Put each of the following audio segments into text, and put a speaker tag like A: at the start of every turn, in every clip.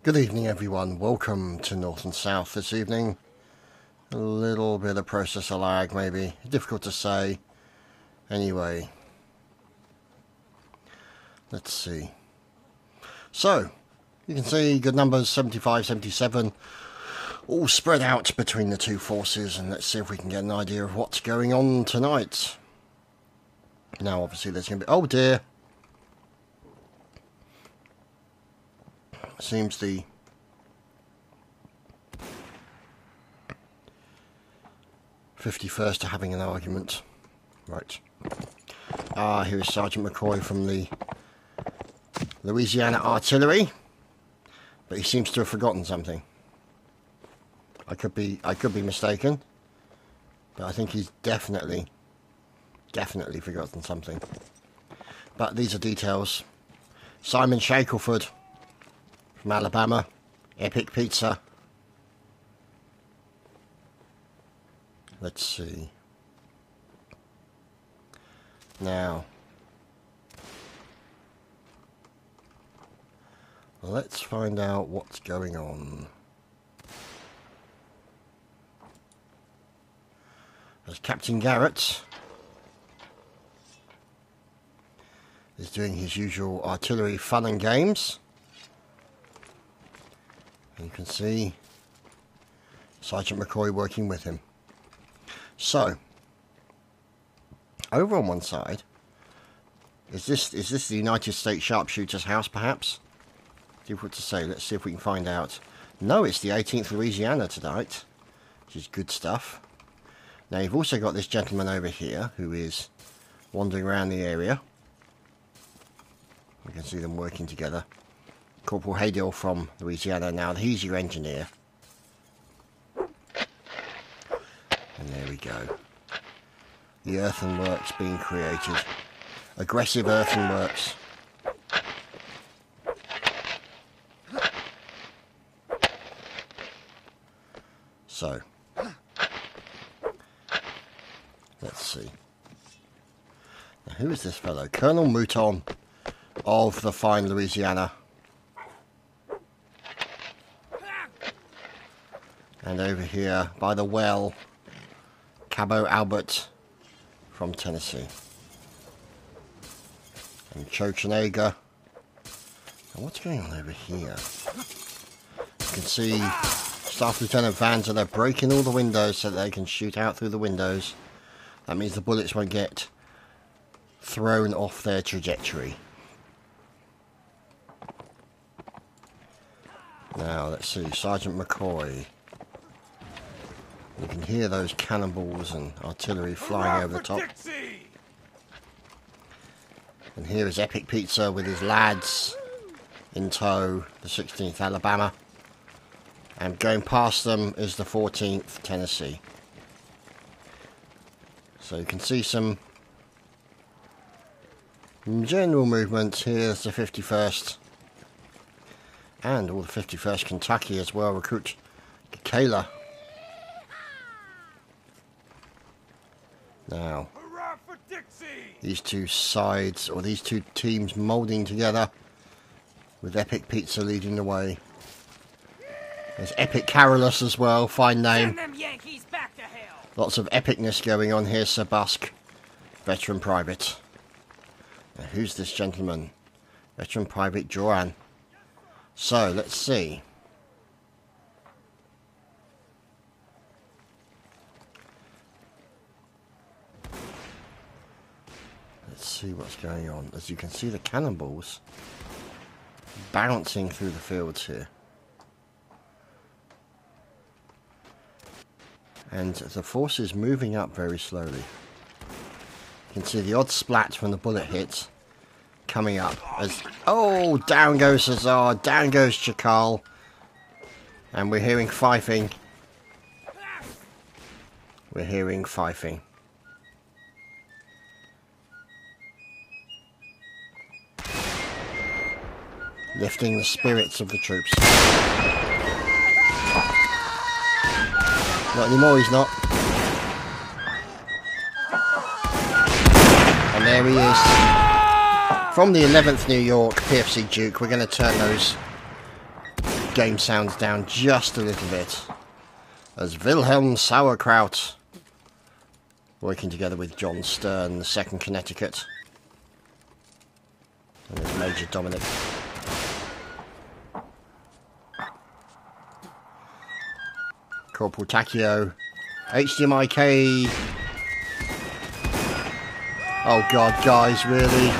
A: Good evening everyone, welcome to North and South this evening. A little bit of processor lag maybe, difficult to say. Anyway, let's see. So, you can see good numbers, 75, 77, all spread out between the two forces, and let's see if we can get an idea of what's going on tonight. Now obviously there's going to be, oh dear. Seems the '51st are having an argument. Right. Here is Sergeant McCoy from the Louisiana Artillery, but he seems to have forgotten something. I could be mistaken, but I think he's definitely forgotten something. But these are details. Simon Shackelford from Alabama, Epic Pizza. Let's see. Now, let's find out what's going on. As Captain Garrett is doing his usual artillery fun and games. You can see Sergeant McCoy working with him. So, over on one side, is this the United States Sharpshooters House, perhaps? Difficult to say. Let's see if we can find out. No, it's the 18th Louisiana tonight, which is good stuff. Now, you've also got this gentleman over here who is wandering around the area. You can see them working together. Corporal Haydill from Louisiana. Now, he's your engineer. And there we go. The earthworks being created. Aggressive earthworks. So, let's see. Now, who is this fellow? Colonel Mouton of the fine Louisiana. And over here, by the well, Cabo Albert from Tennessee. And Chochenega. And what's going on over here? You can see Staff Lieutenant Vans are there breaking all the windows so that they can shoot out through the windows. That means the bullets won't get thrown off their trajectory. Now, let's see, Sergeant McCoy. You can hear those cannonballs and artillery flying over the top. And here is Epic Pizza with his lads in tow, the 16th Alabama. And going past them is the 14th Tennessee. So you can see some general movement. Here's the 51st. And all the 51st Kentucky as well, recruit Kayla. Now, these two sides, or these two teams moulding together, with Epic Pizza leading the way. There's Epic Carolus as well, fine name. Lots of epicness going on here, Sir Busk, Veteran Private. Now, who's this gentleman? Veteran Private Joran. So, let's see. Let's see what's going on. As you can see, the cannonballs bouncing through the fields here. And the force is moving up very slowly. You can see the odd splat when the bullet hits coming up. As oh, down goes Cesar, down goes Chakal. And we're hearing fifing. We're hearing fifing. Lifting the spirits of the troops. Not anymore, he's not. And there he is. From the 11th New York PFC Duke, we're going to turn those game sounds down just a little bit. As Wilhelm Sauerkraut, working together with John Stern, the 2nd Connecticut. And there's Major Dominic. Corporal Takio. HDMI-K. Oh god, guys, really?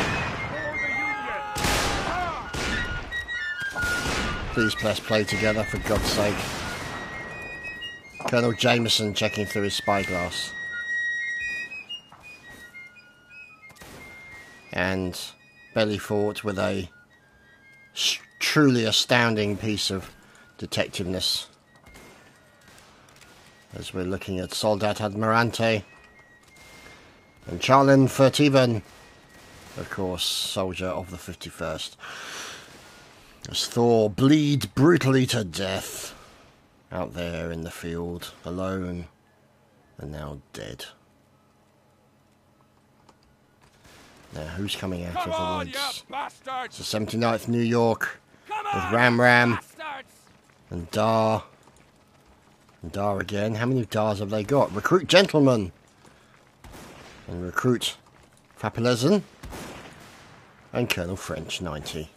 A: Please press play together, for God's sake. Colonel Jameson checking through his spyglass. And Bellyfort with a truly astounding piece of detectiveness. As we're looking at Soldat Admirante. And Charlin Furtiven, of course, soldier of the 51st. As Thor bleeds brutally to death out there in the field, alone, and now dead. Now, who's coming out of the woods? It's the 79th New York with Ram Ram and Dar. And Dar again. How many Dars have they got? Recruit Gentleman and Recruit Fapelezen and Colonel French 90.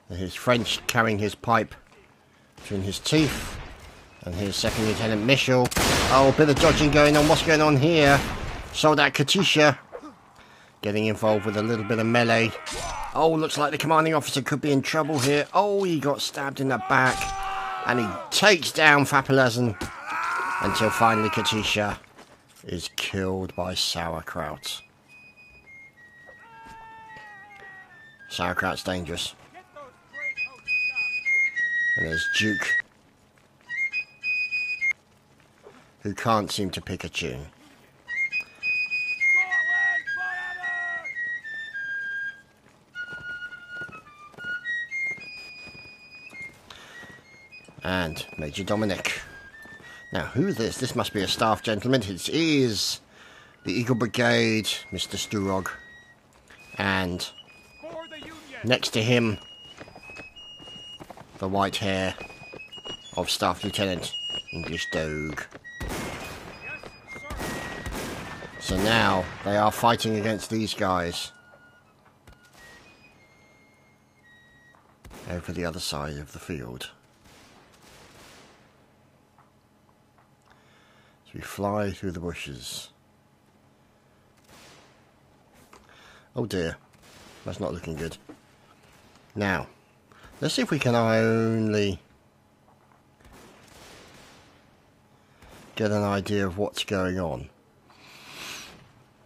A: And here's French carrying his pipe between his teeth. And here's 2nd Lieutenant Michel. Oh, a bit of dodging going on. What's going on here? Soldat Katisha getting involved with a little bit of melee. Oh, looks like the commanding officer could be in trouble here. Oh, he got stabbed in the back. And he takes down Fapelezen until finally Katisha is killed by Sauerkraut. Sauerkraut's dangerous. And there's Duke, who can't seem to pick a tune. And Major Dominic. Now, who's this? This must be a staff gentleman. It is the Eagle Brigade, Mr. Sturog. And next to him, the white hair of Staff Lieutenant English Dogue. So now they are fighting against these guys over the other side of the field. So we fly through the bushes. Oh dear, that's not looking good. Now, let's see if we can only get an idea of what's going on.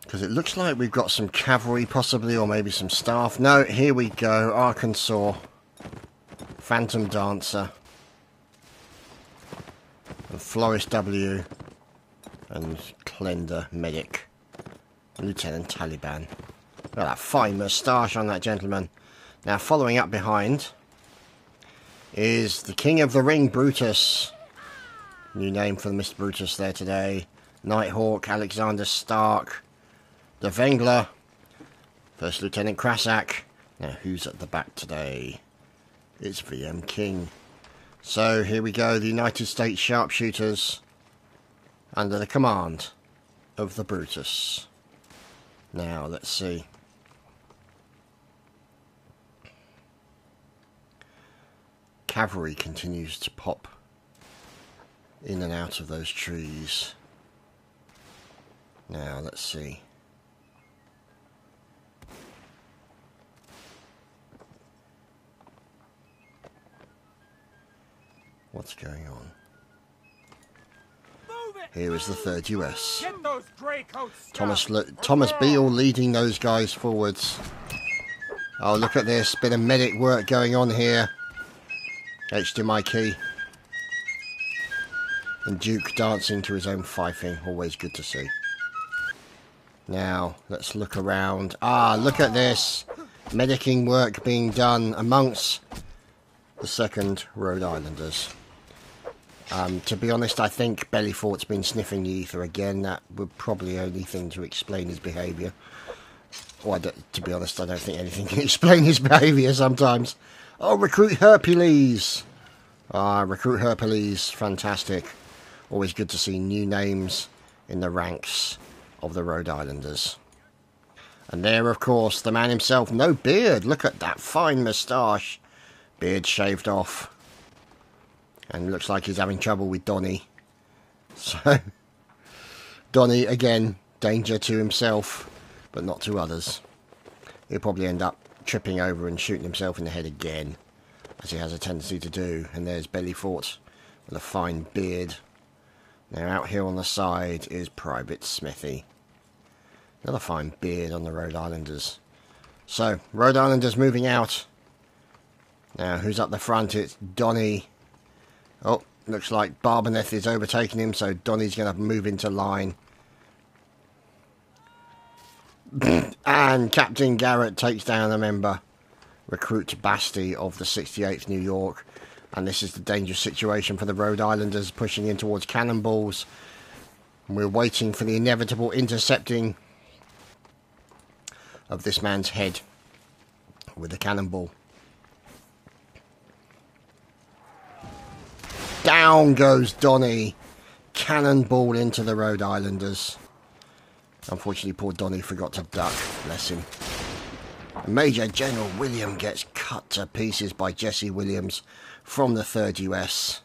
A: Because it looks like we've got some cavalry possibly, or maybe some staff. No, here we go. Arkansas. Phantom Dancer. And Floris W. And Klender Medic. And Lieutenant Taliban. Look at that fine moustache on that gentleman. Now, following up behind is the King of the Ring, Brutus. New name for Mr. Brutus there today. Nighthawk, Alexander Stark. The Wengler, First Lieutenant Krasak. Now, who's at the back today? It's VM King. So, here we go, the United States Sharpshooters, under the command of the Brutus. Now, let's see. Cavalry continues to pop in and out of those trees. Now, let's see. What's going on? Here is the 3rd US. Thomas Beale leading those guys forwards. Oh, look at this. Bit of medic work going on here. HDMI key. And Duke dancing to his own fifing. Always good to see. Now, let's look around. Ah, look at this. Medicing work being done amongst the 2nd Rhode Islanders. To be honest, I think Bellyfort's been sniffing the ether again. That would probably the only thing to explain his behaviour. Well, to be honest, I don't think anything can explain his behaviour sometimes. Oh, Recruit Hercules. Recruit her, please. Fantastic. Always good to see new names in the ranks of the Rhode Islanders. And there, of course, the man himself. No beard. Look at that fine moustache. Beard shaved off. And looks like he's having trouble with Donny. So, Donny, again, danger to himself, but not to others. He'll probably end up tripping over and shooting himself in the head again, as he has a tendency to do. And there's Bellyfort with a fine beard. Now out here on the side is Private Smithy. Another fine beard on the Rhode Islanders. So, Rhode Islanders moving out. Now, who's up the front? It's Donny. Oh, looks like Barbeneth is overtaking him, so Donny's going to move into line. And Captain Garrett takes down a member, Recruit Basti of the 68th New York. And this is the dangerous situation for the Rhode Islanders, pushing in towards cannonballs. We're waiting for the inevitable intercepting of this man's head with the cannonball. Down goes Donny. Cannonball into the Rhode Islanders. Unfortunately, poor Donny forgot to duck. Bless him. Major General William gets cut to pieces by Jesse Williams from the 3rd US.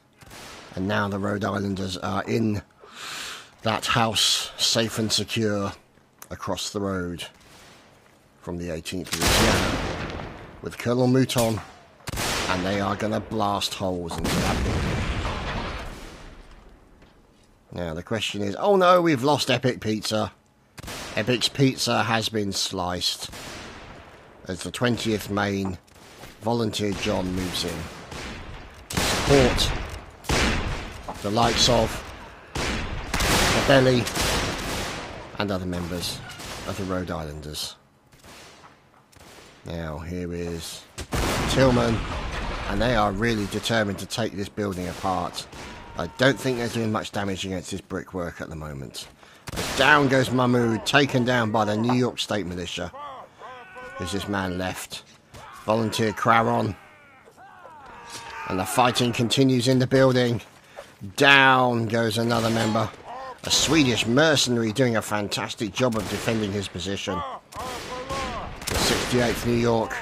A: And now the Rhode Islanders are in that house, safe and secure, across the road from the 18th Louisiana, with Colonel Mouton, and they are going to blast holes into that building. Now the question is, oh no, we've lost Epic Pizza. Epic's Pizza has been sliced as the 20th Maine Volunteer John moves in to support the likes of the Belly and other members of the Rhode Islanders. Now here is Tillman, and they are really determined to take this building apart. I don't think they're doing much damage against this brickwork at the moment. As down goes Mahmood, taken down by the New York State Militia. There's this man left. Volunteer Craron. And the fighting continues in the building. Down goes another member. A Swedish mercenary doing a fantastic job of defending his position. The 68th New York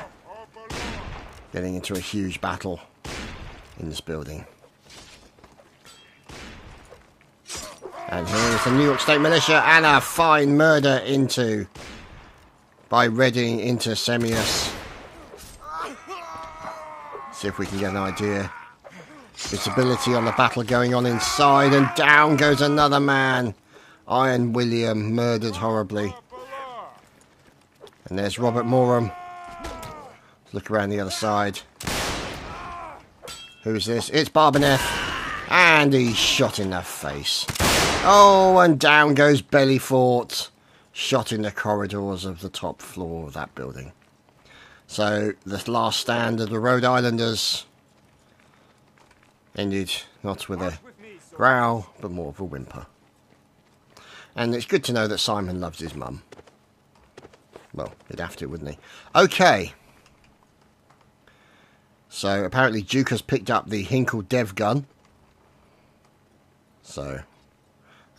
A: getting into a huge battle in this building. And here's the New York State Militia, and a fine murder by Redding into Semius. See if we can get an idea. Visibility on the battle going on inside, and down goes another man. Iron William, murdered horribly. And there's Robert Morum. Look around the other side. Who's this? It's Barbeneth. And he's shot in the face. Oh, and down goes Bellyfort, shot in the corridors of the top floor of that building. So, the last stand of the Rhode Islanders ended not with a growl, but more of a whimper. And it's good to know that Simon loves his mum. Well, he'd have to, wouldn't he? Okay. So, apparently Duke has picked up the Hinkle Dev gun. So,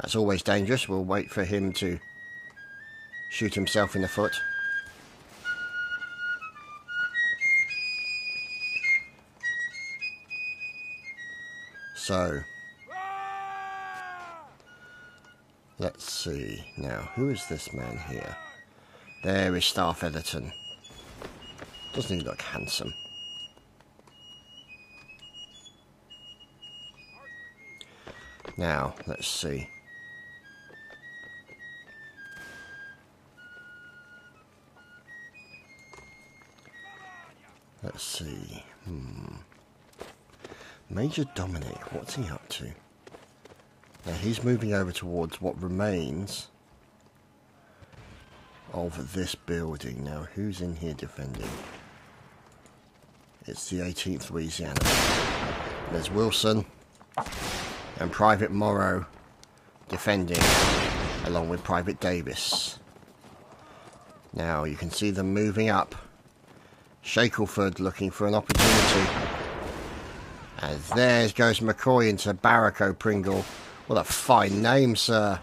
A: that's always dangerous. We'll wait for him to shoot himself in the foot. So, let's see. Now, who is this man here? There is Staff Editon. Doesn't he look handsome? Now, let's see. Let's see. Major Dominic, what's he up to? Now, he's moving over towards what remains of this building. Now, who's in here defending? It's the 18th Louisiana. There's Wilson and Private Morrow defending, along with Private Davis. Now, you can see them moving up. Shackelford looking for an opportunity. As there goes McCoy into Barraco Pringle. What a fine name, sir.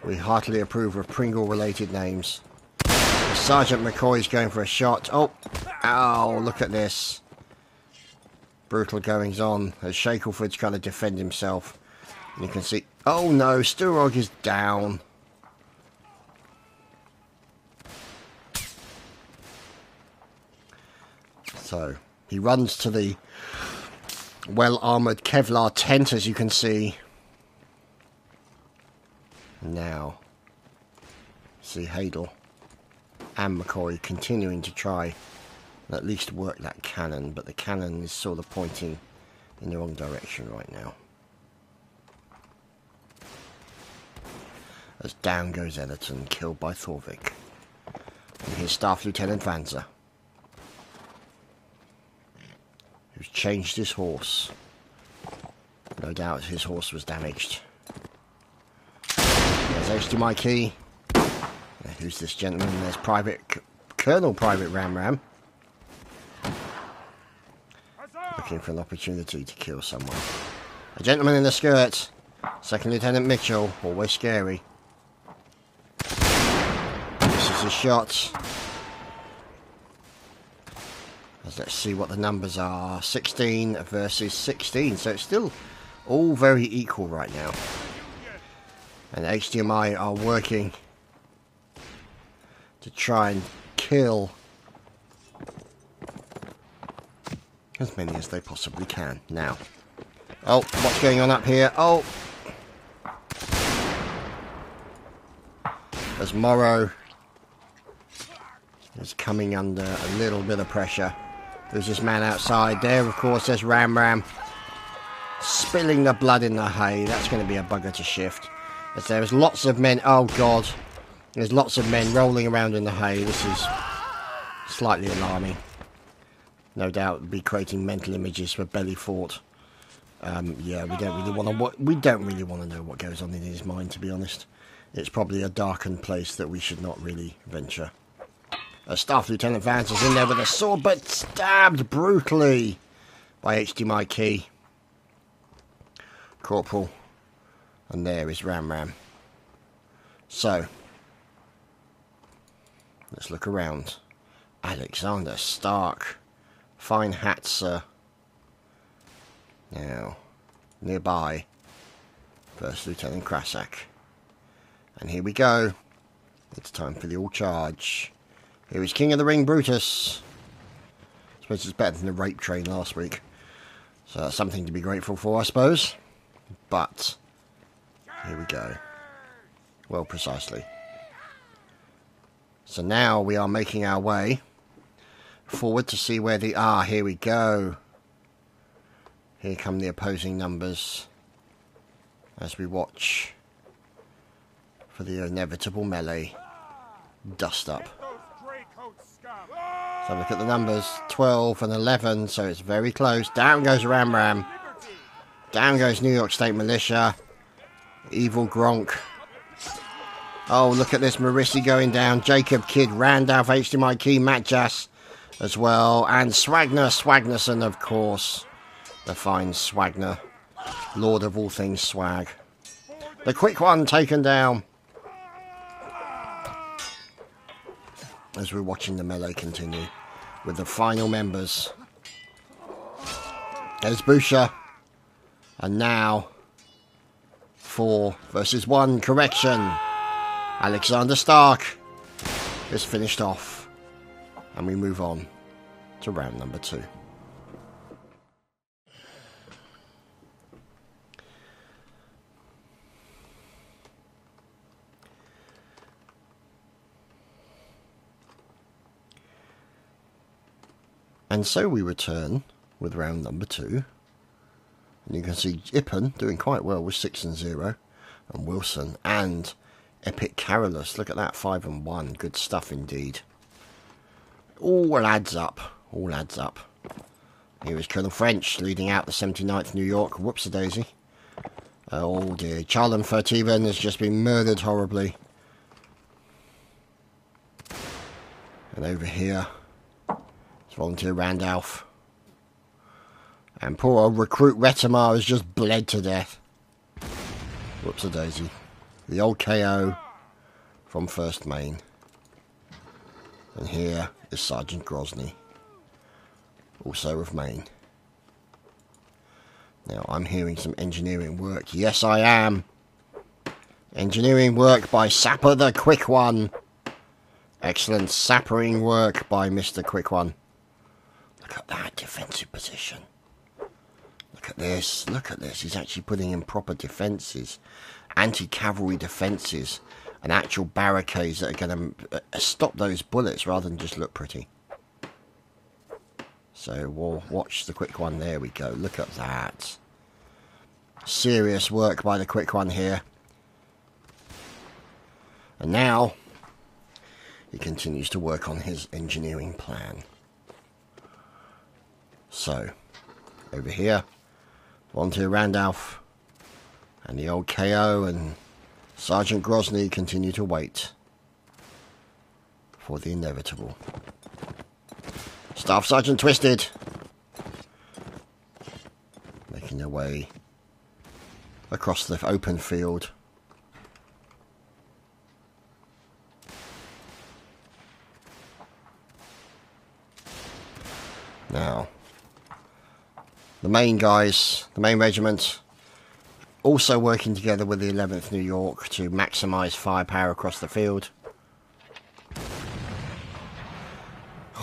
A: We heartily approve of Pringle-related names. Sergeant McCoy's going for a shot. Oh, ow, look at this. Brutal goings on as Shackelford's trying to defend himself. And you can see, oh no, Sturog is down. So, he runs to the well-armoured Kevlar tent, as you can see. Now, see Hadel and McCoy continuing to try and at least work that cannon, but the cannon is sort of pointing in the wrong direction right now. As down goes Ellerton, killed by Thorvik. And here's Staff Lieutenant Vanzer, who's changed his horse. No doubt his horse was damaged. There's HDMI key. Who's this gentleman? There's Colonel Private Ram. Looking for an opportunity to kill someone. A gentleman in the skirt. Second Lieutenant Mitchell. Always scary. This is a shot. Let's see what the numbers are. 16 versus 16. So it's still all very equal right now. And HDMI are working to try and kill as many as they possibly can. Now, oh, what's going on up here? Oh, as Morrow is coming under a little bit of pressure. There's this man outside there, of course. There's Ram spilling the blood in the hay. That's going to be a bugger to shift. As there's lots of men. Oh God, there's lots of men rolling around in the hay. This is slightly alarming. No doubt be creating mental images for Bellyfort. Yeah, we don't really want to know what goes on in his mind, to be honest. It's probably a darkened place that we should not really venture. Staff Lieutenant Vance is in there with a sword, but stabbed brutally by HDMI Key. Corporal. And there is Ram. So, let's look around. Alexander Stark. Fine hat, sir. Now, nearby, First Lieutenant Krasak. And here we go. It's time for the all charge. Here is King of the Ring Brutus. I suppose it's better than the rape train last week. So that's something to be grateful for, I suppose. But here we go. Well, precisely. So now we are making our way forward to see where the... Ah, here we go. Here come the opposing numbers as we watch for the inevitable melee. Dust up. So look at the numbers. 12 and 11, so it's very close. Down goes Ram. Down goes New York State Militia. Evil Gronk. Oh, look at this. Marissi going down. Jacob Kidd, Randolph, HDMI Key, Matt Jass as well. And Swagnerson, of course. The fine Swagner. Lord of all things swag. The quick one taken down. As we're watching the melee continue with the final members. There's Busha. And now 4 versus 1. Correction. Alexander Stark is finished off. And we move on to round number 2. And so we return with round number 2. And you can see Ippen doing quite well with 6 and 0. And Wilson and Epic Carolus. Look at that, 5 and 1. Good stuff indeed. All adds up. All adds up. Here is Colonel French leading out the 79th New York. Whoops-a-daisy. Oh dear. Charlon Fertiven has just been murdered horribly. And over here, it's Volunteer Randolph. And poor old recruit Retimar has just bled to death. Whoops-a-daisy. The old KO from 1st Maine. And here is Sergeant Grozny, also of Maine. Now, I'm hearing some engineering work. Yes, I am. Engineering work by Sapper the Quick One. Excellent sappering work by Mr. Quick One. Look at that defensive position. Look at this. Look at this. He's actually putting in proper defences. Anti-cavalry defences. And actual barricades that are going to stop those bullets rather than just look pretty. So we'll watch the Quick One. There we go. Look at that. Serious work by the Quick One here. And now he continues to work on his engineering plan. So over here, Volunteer Randolph and the old KO and Sergeant Grozny continue to wait for the inevitable. Staff Sergeant Twisted making their way across the open field. Now, the main guys, the main regiment, also working together with the 11th New York to maximise firepower across the field.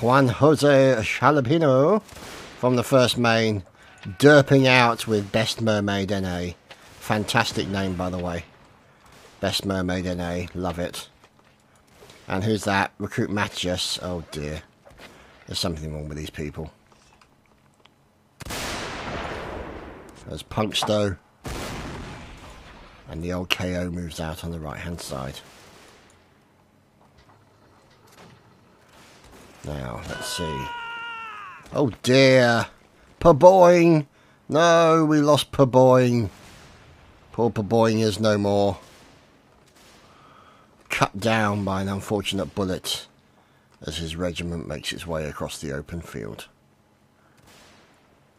A: Juan Jose Jalapeno from the 1st Maine, derping out with Best Mermaid NA. Fantastic name, by the way. Best Mermaid NA, love it. And who's that? Recruit Mattias. Oh dear. There's something wrong with these people. There's Punkstow. And the old KO moves out on the right hand side. Now, let's see. Oh dear. Perboying. No, we lost Perboying. Poor Perboying is no more. Cut down by an unfortunate bullet as his regiment makes its way across the open field.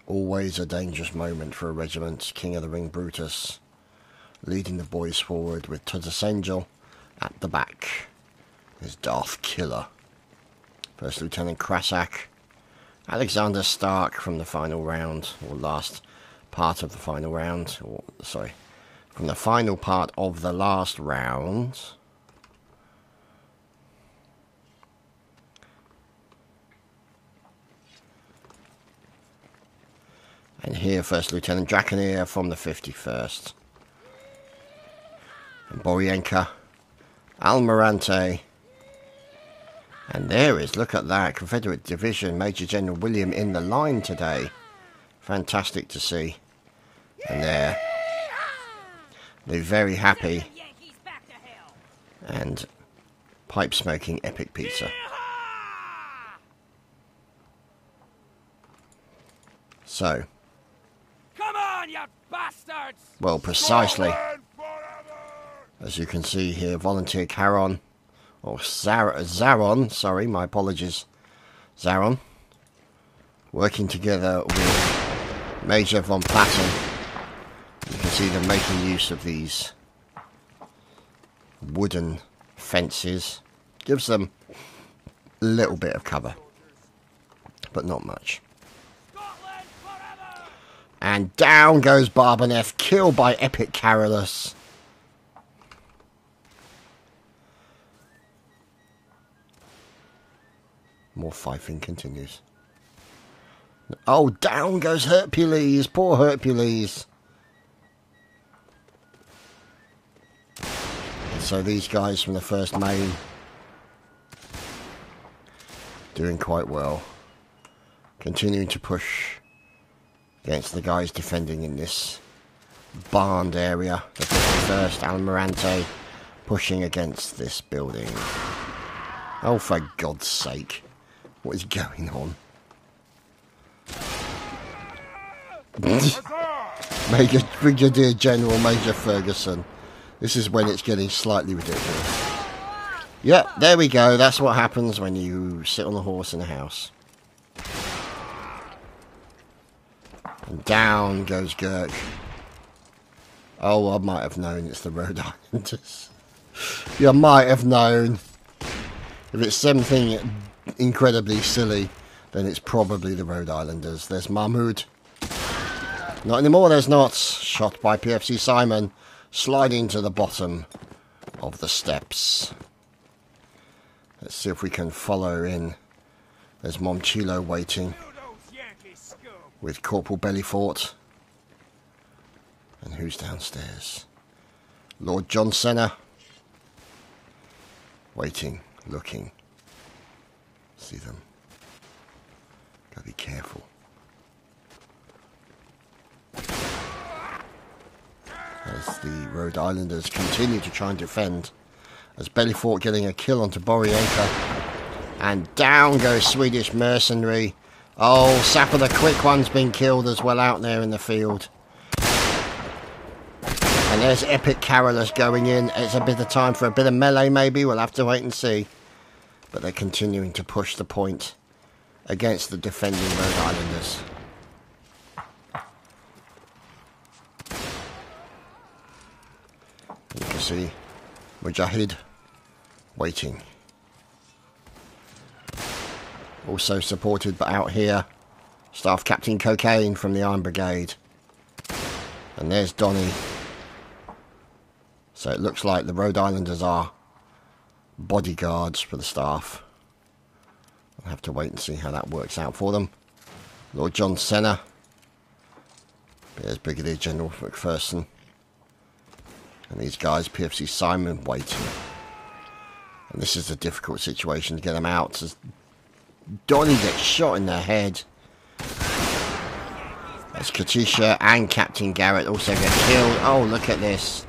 A: Always a dangerous moment for a regiment. King of the Ring Brutus leading the boys forward with Tudus Angel at the back. His Darth Killer. First Lieutenant Krasak. Alexander Stark from the final round, or last part of the final round, or sorry, from the final part of the last round. And here, First Lieutenant Draconeer from the 51st. And Borienka, Almirante. And there is, look at that, Confederate Division, Major General William in the line today. Fantastic to see. And there, they're very happy. And pipe smoking epic pizza. So,
B: come on, you bastards!
A: Well, precisely. As you can see here, Volunteer Charon, or Zaron, sorry, my apologies, Zaron, working together with Major von Platten. You can see them making use of these wooden fences. Gives them a little bit of cover, but not much. And down goes Barbaneth, killed by Epic Carolus. More fifing continues. Oh, down goes Hercules. Poor Hercules. And so these guys from the 1st Maine doing quite well. Continuing to push against the guys defending in this barned area. The 51st Almirante pushing against this building. Oh, for God's sake. What is going on? Brigadier General Major Ferguson. This is when it's getting slightly ridiculous. Yep, there we go. That's what happens when you sit on a horse in a house. And down goes Girk. Oh, I might have known it's the Rhode Islanders. You might have known. If it's something incredibly silly, then it's probably the Rhode Islanders. There's Mahmoud. Not anymore, there's not. Shot by PFC Simon. Sliding to the bottom of the steps. Let's see if we can follow in. There's Momchilo waiting. With Corporal Bellyfort. And who's downstairs? Lord John Cena. Waiting, looking. See them. Gotta be careful. As the Rhode Islanders continue to try and defend. As Bellyfort getting a kill onto Borrienko. And down goes Swedish Mercenary. Oh, Sapper the Quick One's been killed as well out there in the field. And there's Epic Carolus going in. It's a bit of time for a bit of melee maybe. We'll have to wait and see. But they're continuing to push the point against the defending Rhode Islanders. You can see Mujahid waiting. Also supported but out here, Staff Captain Cocaine from the Iron Brigade. And there's Donny. So it looks like the Rhode Islanders are bodyguards for the staff. I'll have to wait and see how that works out for them. Lord John Cena. There's Brigadier General McPherson. And these guys, PFC Simon, waiting. And this is a difficult situation to get them out. As Donny gets shot in the head. As Katisha and Captain Garrett also get killed. Oh, look at this.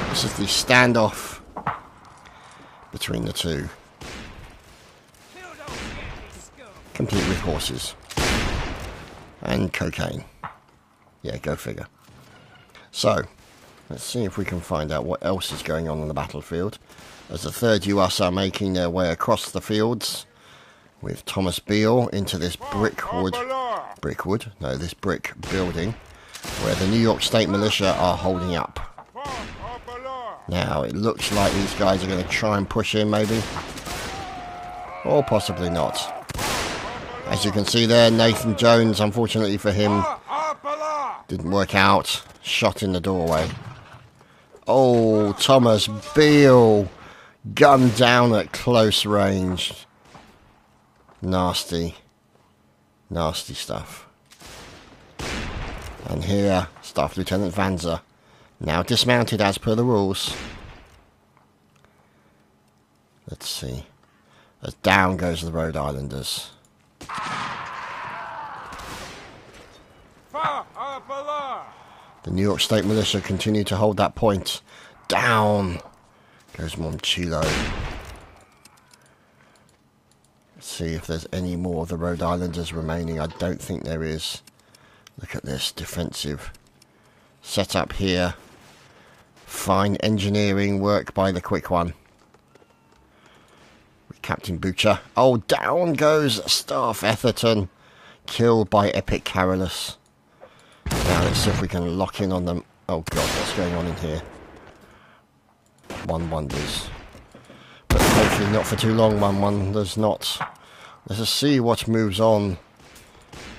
A: This is the standoff between the two. Complete with horses. And cocaine. Yeah, go figure. So, let's see if we can find out what else is going on the battlefield. As the 3rd US are making their way across the fields with Thomas Beale into this brick building where the New York State Militia are holding up. Now, it looks like these guys are going to try and push in, maybe. Or possibly not. As you can see there, Nathan Jones, unfortunately for him, didn't work out. Shot in the doorway. Oh, Thomas Beale. Gunned down at close range. Nasty. Nasty stuff. And here, Staff Lieutenant Vanzer. Now dismounted as per the rules. Let's see. As down goes the Rhode Islanders. The New York State Militia continue to hold that point. Down goes Momchilo. Let's see if there's any more of the Rhode Islanders remaining. I don't think there is. Look at this defensive setup here. Fine engineering work by the Quick One. With Captain Butcher. Oh, down goes Staff Etherton. Killed by Epic Carolus. Now let's see if we can lock in on them. Oh god, what's going on in here? One wonders. But hopefully not for too long, one wonders not. Let us see what moves on.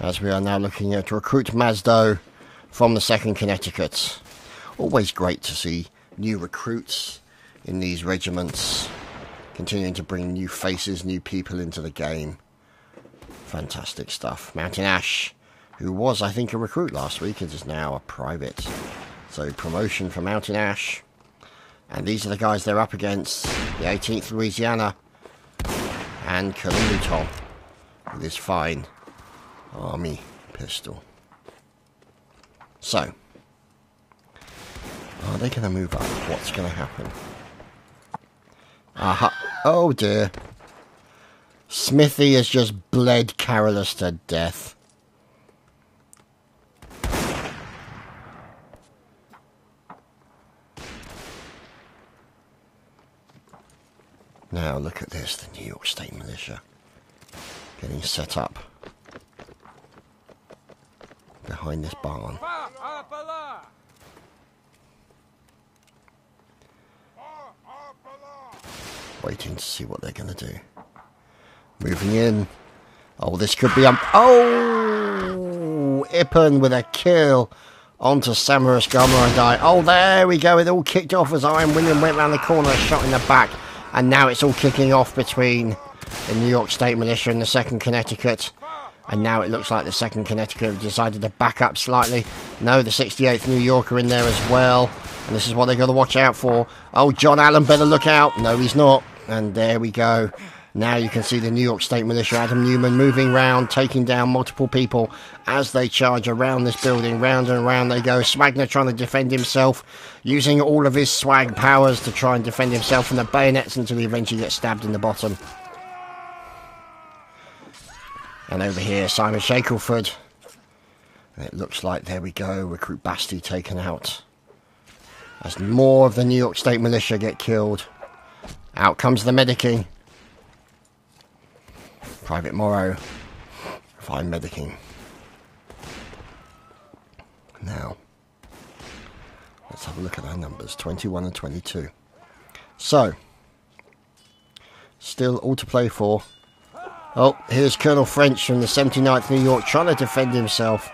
A: As we are now looking at Recruit Mazdo from the 2nd Connecticut. Always great to see new recruits in these regiments. Continuing to bring new faces, new people into the game. Fantastic stuff. Mountain Ash, who was, I think, a recruit last week, it is now a private. So promotion for Mountain Ash. And these are the guys they're up against. The 18th Louisiana. And Colin Tom with his fine army pistol. So, are they going to move up? What's going to happen? Aha! Oh dear. Smithy has just bled Carolus to death. Now look at this, the New York State Militia getting set up. behind this barn. Waiting to see what they're going to do. Moving in. Oh, this could be oh! Ippen with a kill onto Samurai Gama and die. Oh, there we go. It all kicked off as Iron William went round the corner, shot in the back. And now it's all kicking off between the New York State Militia and the 2nd Connecticut. And now it looks like the 2nd Connecticut have decided to back up slightly. No, the 68th New York are in there as well. And this is what they've got to watch out for. Oh, John Allen better look out. No, he's not. And there we go. Now you can see the New York State Militia, Adam Newman, moving round, taking down multiple people as they charge around this building. Round and round they go. Swagner trying to defend himself, using all of his swag powers to try and defend himself from the bayonets until he eventually gets stabbed in the bottom. And over here, Simon Shackelford. And it looks like, there we go, Recruit Basti taken out. As more of the New York State Militia get killed. Out comes the medicing. Private Morrow. Fine medicing. Now, let's have a look at our numbers. 21 and 22. So, still all to play for. Oh, here's Colonel French from the 79th New York trying to defend himself.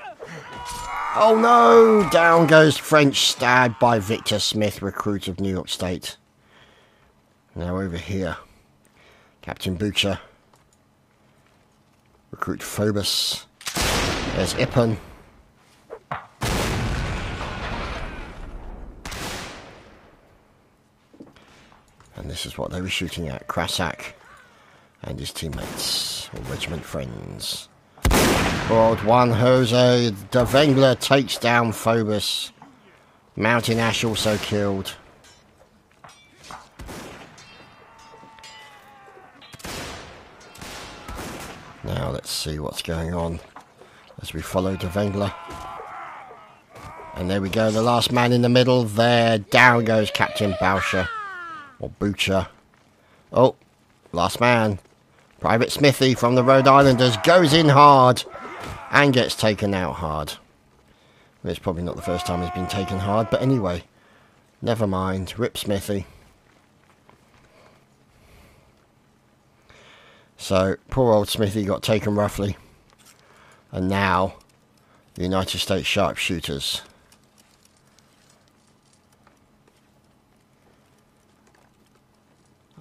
A: Oh no! Down goes French, stabbed by Victor Smith, recruit of New York State. Now over here, Captain Butcher. Recruit Phobos. There's Ippen. And this is what they were shooting at. Krasak and his teammates, or regiment friends. World 1, Jose de Vengler takes down Phobos. Mountain Ash also killed. Now let's see what's going on as we follow de Vengler. And there we go, the last man in the middle there. Down goes Captain Boucher, or Butcher. Oh, last man. Private Smithy from the Rhode Islanders goes in hard and gets taken out hard. It's probably not the first time he's been taken hard, but anyway, never mind. Rip Smithy. So, poor old Smithy got taken roughly. And now, the United States sharpshooters.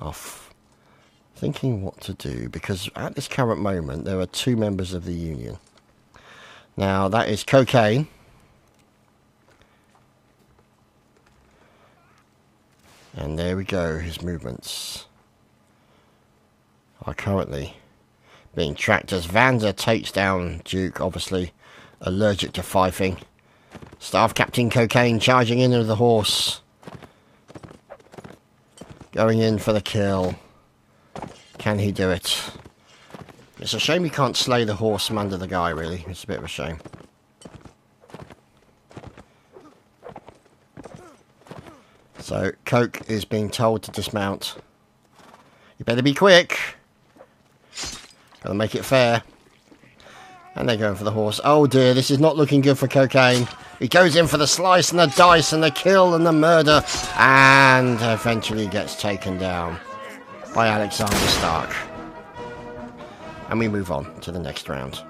A: Off. Thinking what to do, because at this current moment, there are 2 members of the Union. Now, that is Cocaine. And there we go, his movements are currently being tracked as Vander takes down Duke, obviously allergic to fifing. Staff Captain Cocaine charging in with the horse. Going in for the kill. Can he do it? It's a shame he can't slay the horse from under the guy, really. It's a bit of a shame. So, Coke is being told to dismount. You better be quick. Gotta make it fair. And they're going for the horse. Oh dear, this is not looking good for Cocaine. He goes in for the slice and the dice and the kill and the murder. And eventually gets taken down by Alexander Stark. And we move on to the next round.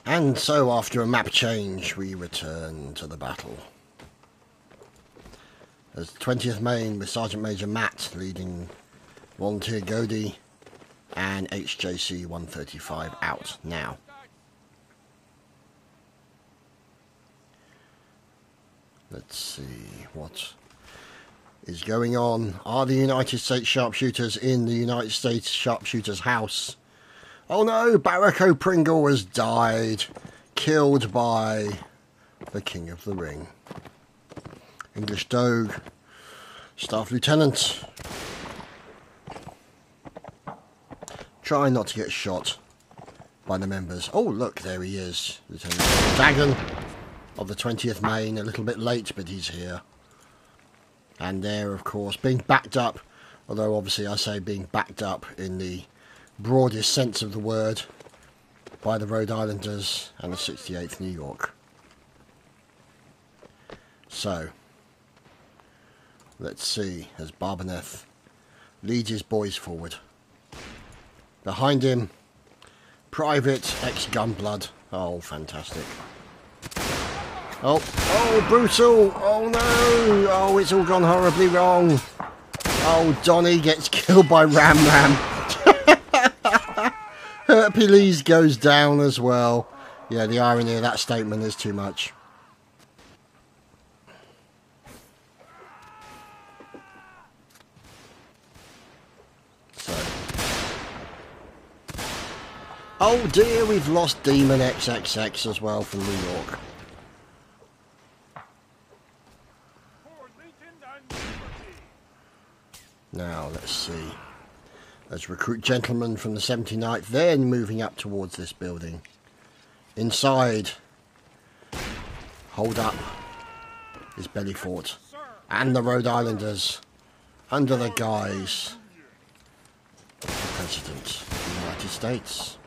A: And so, after a map change, we return to the battle. As 20th Maine with Sergeant Major Matt leading Volunteer Godi and HJC 135 out now. Let's see what is going on. Are the United States sharpshooters in the United States sharpshooters house? Oh no, Barack O'Pringle has died, killed by the King of the Ring. English Dogue, Staff Lieutenant. Trying not to get shot by the members. Oh, look, there he is. Lieutenant Dagon of the 20th Maine. A little bit late, but he's here. And there, of course, being backed up, although obviously I say being backed up in the broadest sense of the word, by the Rhode Islanders and the 68th New York. So, let's see, as Barbaneth leads his boys forward. Behind him, Private ex-Gunblood. Oh, fantastic. Oh, brutal! Oh no! Oh, it's all gone horribly wrong. Oh, Donnie gets killed by Ram Ram. Hercules goes down as well. Yeah, the irony of that statement is too much. So. Oh dear, we've lost Demon XXX as well from New York. Now, let's see. Let's recruit gentlemen from the 79th, then moving up towards this building. Inside, hold up, is Bellyfort and the Rhode Islanders under the guise of the President of the United States.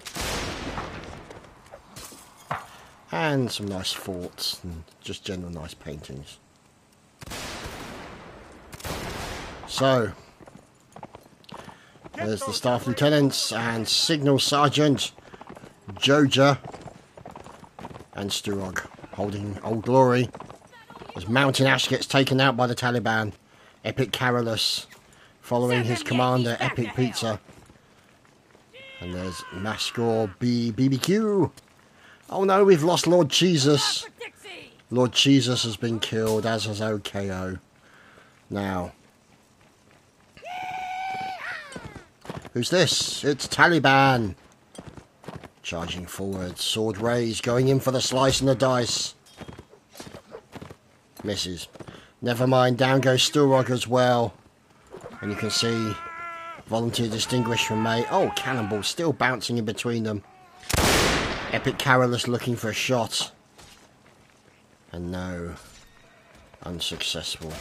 A: And some nice forts and just general nice paintings. So, there's the Staff Lieutenants and Signal Sergeant Joja and Sturog holding Old Glory as Mountain Ash gets taken out by the Taliban. Epic Carolus following his commander Epic Pizza. And there's Mascor BBQ. Oh no, we've lost Lord Jesus. Lord Jesus has been killed, as has OKO. Now, who's this? It's Taliban. Charging forward, sword raised, going in for the slice and the dice. Misses. Never mind, down goes Sturog as well. And you can see Volunteer distinguished from May. Oh, Cannonball still bouncing in between them. Epic Carolus looking for a shot. And no. Unsuccessful.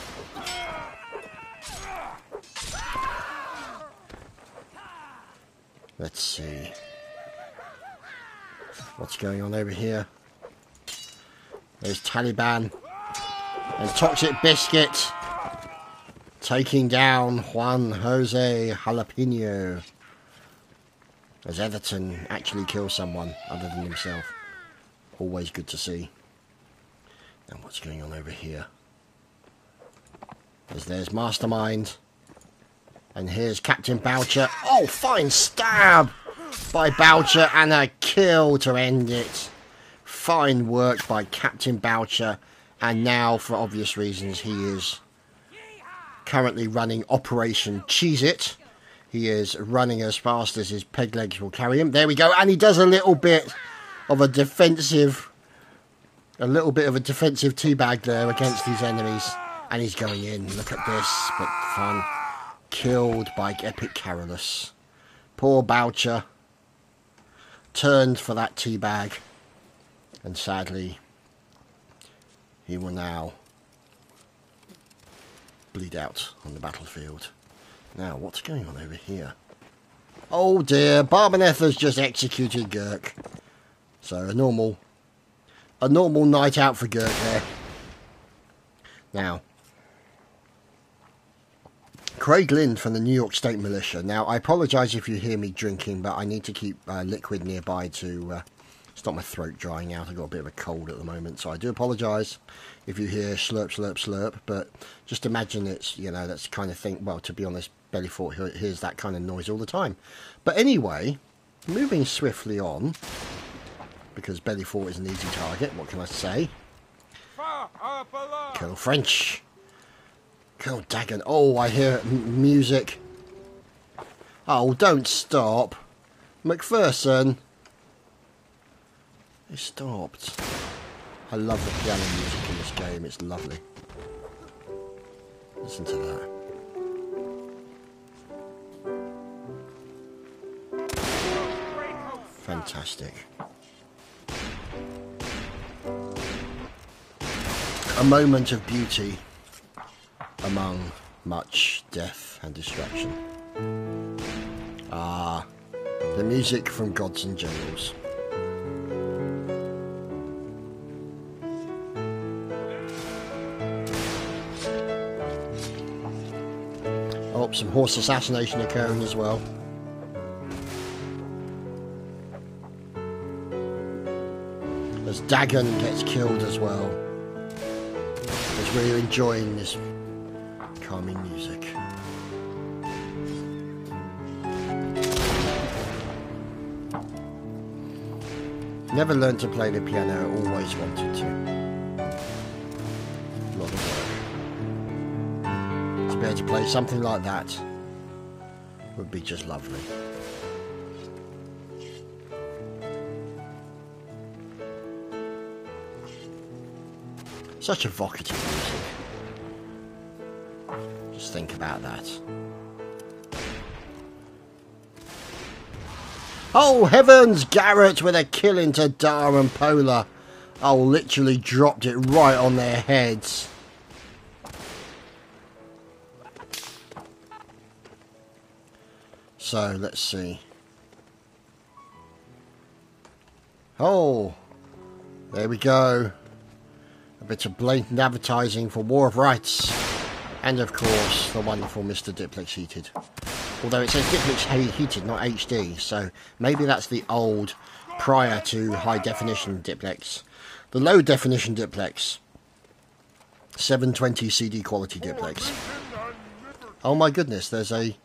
A: Let's see. What's going on over here? There's Taliban. And Toxic Biscuit taking down Juan Jose Jalapeno. As Everton actually kills someone other than himself. Always good to see. And what's going on over here? There's Mastermind. And here's Captain Boucher. Oh, fine stab by Boucher and a kill to end it. Fine work by Captain Boucher. And now, for obvious reasons, he is currently running Operation Cheese It. He is running as fast as his peg legs will carry him. There we go. And he does a little bit of a defensive teabag there against his enemies. And he's going in. Look at this. But fun. Killed by Epic Carolus. Poor Boucher. Turned for that teabag. And sadly, he will now bleed out on the battlefield. Now, what's going on over here? Oh dear, Barbaneth has just executed Gurk. So a normal night out for Gurk there. Now, Craig Lind from the New York State Militia. Now, I apologise if you hear me drinking, but I need to keep liquid nearby to stop my throat drying out. I've got a bit of a cold at the moment, so I do apologise if you hear slurp, slurp, slurp. But just imagine it's, you know, that's the kind of thing. Well, to be honest, Bellyfort hears that kind of noise all the time. But anyway, moving swiftly on, because Bellyfort is an easy target. What can I say? Colonel French. Colonel Dagon. Oh, I hear music. Oh, don't stop. McPherson. It stopped. I love the piano music in this game. It's lovely. Listen to that. Fantastic. A moment of beauty among much death and destruction. Ah, the music from Gods and Generals. Oh, some horse assassination occurring as well. As Dagon gets killed as well. As we're enjoying this calming music. Never learned to play the piano, always wanted to. A lot of work. To be able to play something like that would be just lovely. Such evocative music. Just think about that. Oh heavens! Garrett with a kill into Dar and Polar. Oh, literally dropped it right on their heads. So, let's see. Oh! There we go. A bit of blatant advertising for War of Rights. And of course, the wonderful Mr. Diplex Heated. Although it says Diplex Heated, not HD, so maybe that's the old, prior to high definition Diplex. The low definition Diplex. 720 CD quality Diplex. Oh my goodness, there's a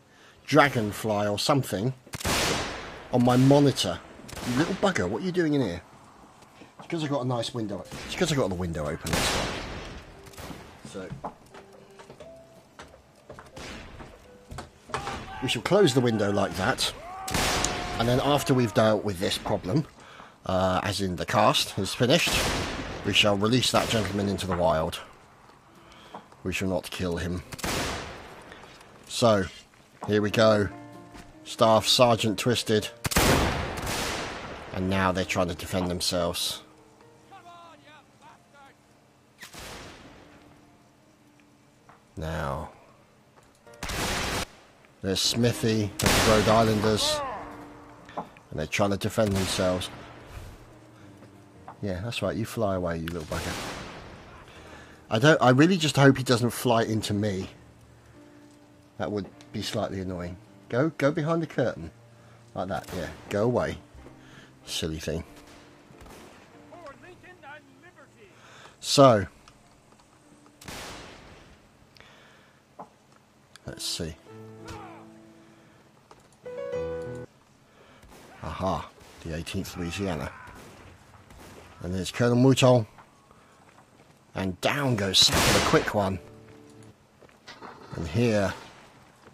A: dragonfly or something on my monitor. You little bugger, what are you doing in here? It's because I've got a nice window. It's because I've got the window open, that's why. So we shall close the window like that, and then after we've dealt with this problem, as in the cast is finished, we shall release that gentleman into the wild. We shall not kill him. So, here we go. Staff Sergeant Twisted. And now they're trying to defend themselves. Now, there's Smithy, there's the Rhode Islanders, and they're trying to defend themselves. Yeah, that's right, you fly away, you little bugger. I really just hope he doesn't fly into me. That would be slightly annoying. Go behind the curtain. Like that, yeah. Go away. Silly thing. So, let's see. Aha, the 18th Louisiana. And there's Colonel Mouton. And down goes Sack with a quick one. And here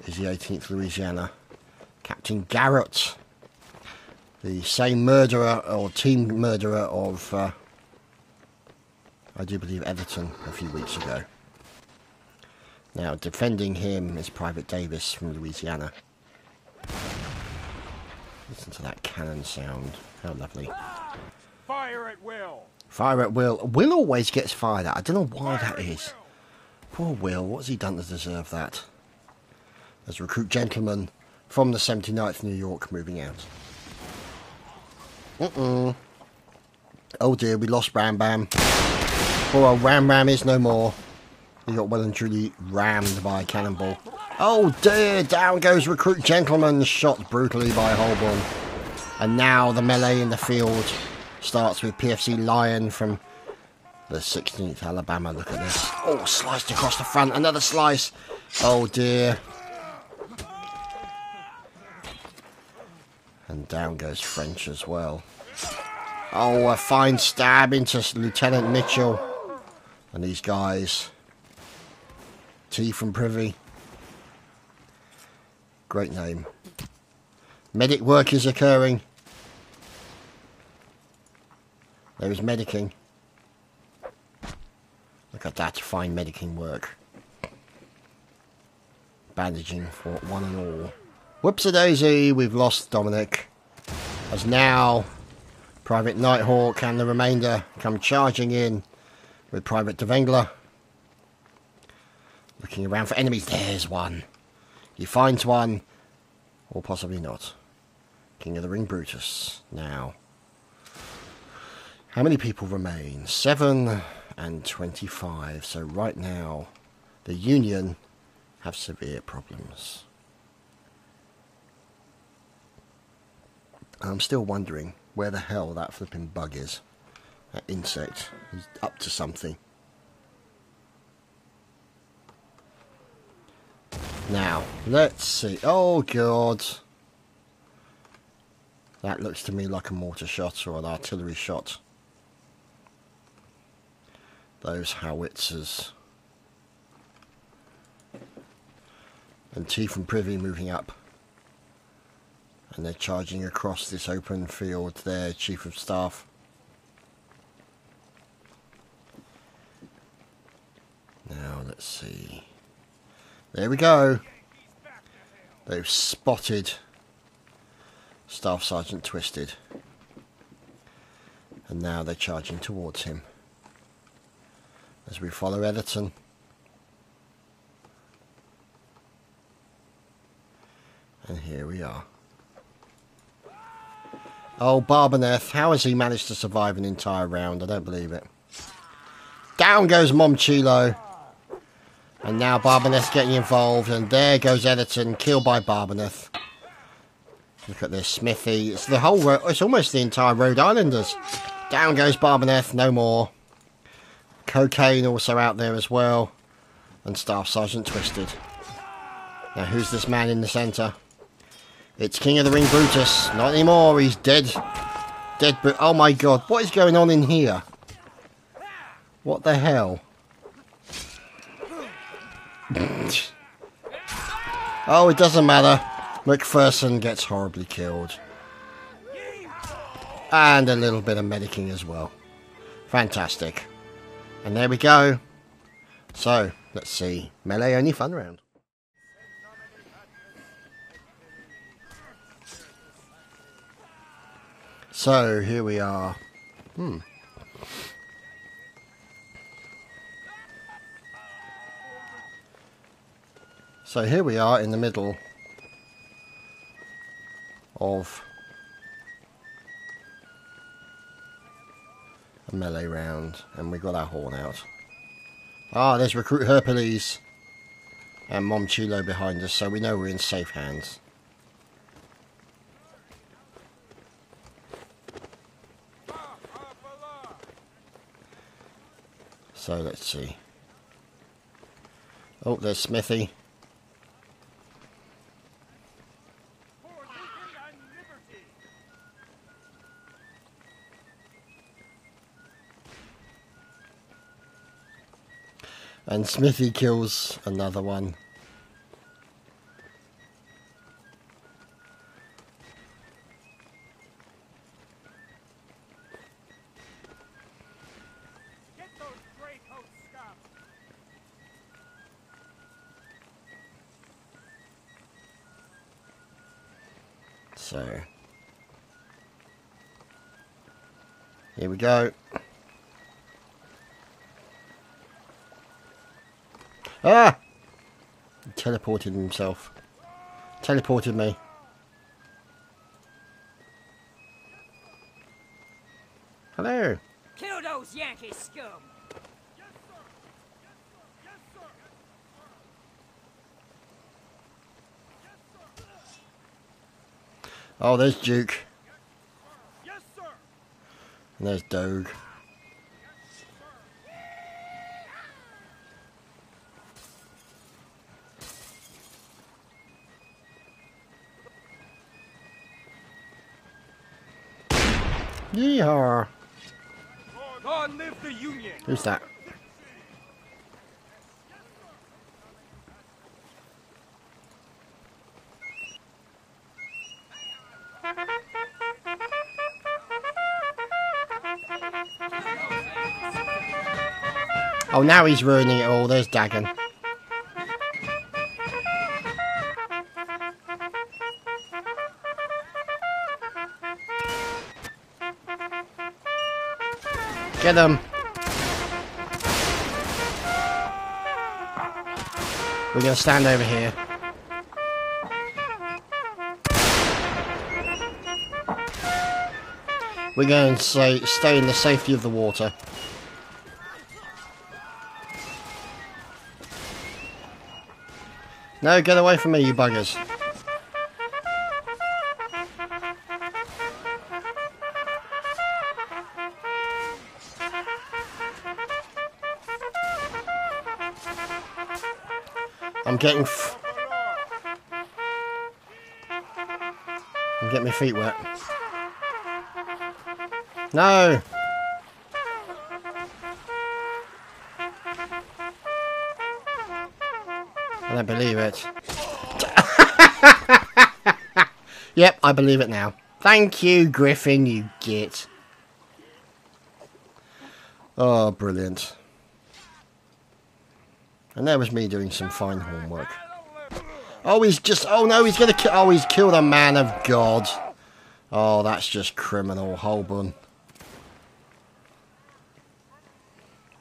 A: is the 18th Louisiana. Captain Garrett. The same murderer, or team murderer of, I do believe, Everton a few weeks ago. Now, defending him is Private Davis from Louisiana. Listen to that cannon sound. How lovely.
B: Fire at will.
A: Fire at will. Will always gets fired at. I don't know why that is. Poor Will. What's he done to deserve that? As recruit gentleman from the 79th New York moving out. Oh dear, we lost Ram Bam. Poor old Ram Bam is no more. He got well and truly rammed by a cannonball. Oh dear, down goes recruit gentleman, shot brutally by Holborn. And now the melee in the field starts with PFC Lion from the 16th Alabama. Look at this. Oh, sliced across the front, another slice. Oh dear. And down goes French as well. Oh, a fine stab into Lieutenant Mitchell. And these guys. T from Privy. Great name. Medic work is occurring. There is medicing. Look at that, fine medicing work. Bandaging for one and all. Whoops-a-daisy, we've lost Dominic. As now Private Nighthawk and the remainder come charging in with Private Devengler. Looking around for enemies. There's one. He finds one. Or possibly not. King of the Ring Brutus. Now. How many people remain? 7 and 25. So right now, the Union have severe problems. I'm still wondering where the hell that flipping bug is. That insect. He's up to something. Now, let's see. Oh, God. That looks to me like a mortar shot or an artillery shot. Those howitzers. And Chief and Privy moving up. And they're charging across this open field there, Chief of Staff. Now, let's see. There we go. They've spotted Staff Sergeant Twisted. And now they're charging towards him. As we follow Editon. And here we are. Oh, Barbaneth, how has he managed to survive an entire round? I don't believe it. Down goes Momchilo. And now Barbaneth's getting involved. And there goes Editon, killed by Barbaneth. Look at this, Smithy. It's the whole it's almost the entire Rhode Islanders. Down goes Barbaneth, no more. Cocaine also out there as well. And Staff Sergeant Twisted. Now, who's this man in the centre? It's King of the Ring Brutus. Not anymore, he's dead. Dead, but oh my God, what is going on in here? What the hell? Oh, it doesn't matter. McPherson gets horribly killed. And a little bit of medicing as well. Fantastic. And there we go. So, let's see. Melee only fun round. So, here we are. So here we are in the middle of a melee round, and we got our horn out. Ah, there's Recruit Hercules and Momchilo behind us, so we know we're in safe hands. So let's see. Oh, there's Smithy. And Smithy kills another one.
B: Get those gray coat scum.
A: So here we go. Ah! He teleported himself. Teleported me. Hello.
C: Kill those Yankee scum!
B: Yes, sir. Yes, sir. Yes, sir. Yes, sir.
A: Oh, there's Duke.
B: Yes, sir.
A: And there's Dogue. Yeehaw.
B: Long live the Union.
A: Who's that? Oh, now he's ruining it all. There's Dagon. Get them. We're going to stand over here. We're going to stay in the safety of the water. No, get away from me, you buggers. I'm getting my feet wet. No! I don't believe it. Yep, I believe it now. Thank you, Griffin, you git. Oh, brilliant. And there was me doing some fine homework. Oh, he's just... Oh, no, he's gonna kill... Oh, he's killed a man of God. Oh, that's just criminal, Holborn.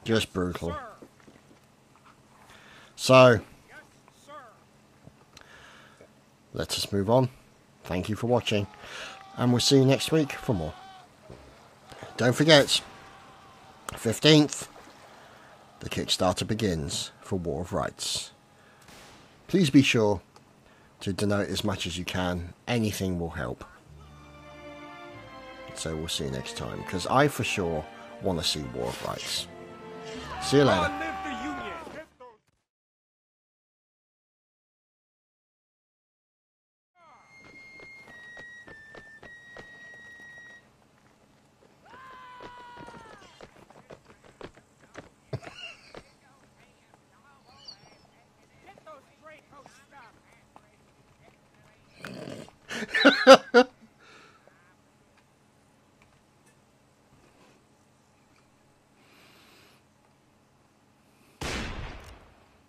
A: Just brutal. So, let us move on. Thank you for watching. And we'll see you next week for more. Don't forget, 15th, the Kickstarter begins for War of Rights. Please be sure to donate as much as you can. Anything will help. So we'll see you next time, because I for sure want to see War of Rights. See you later.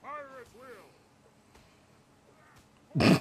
B: Pirates will.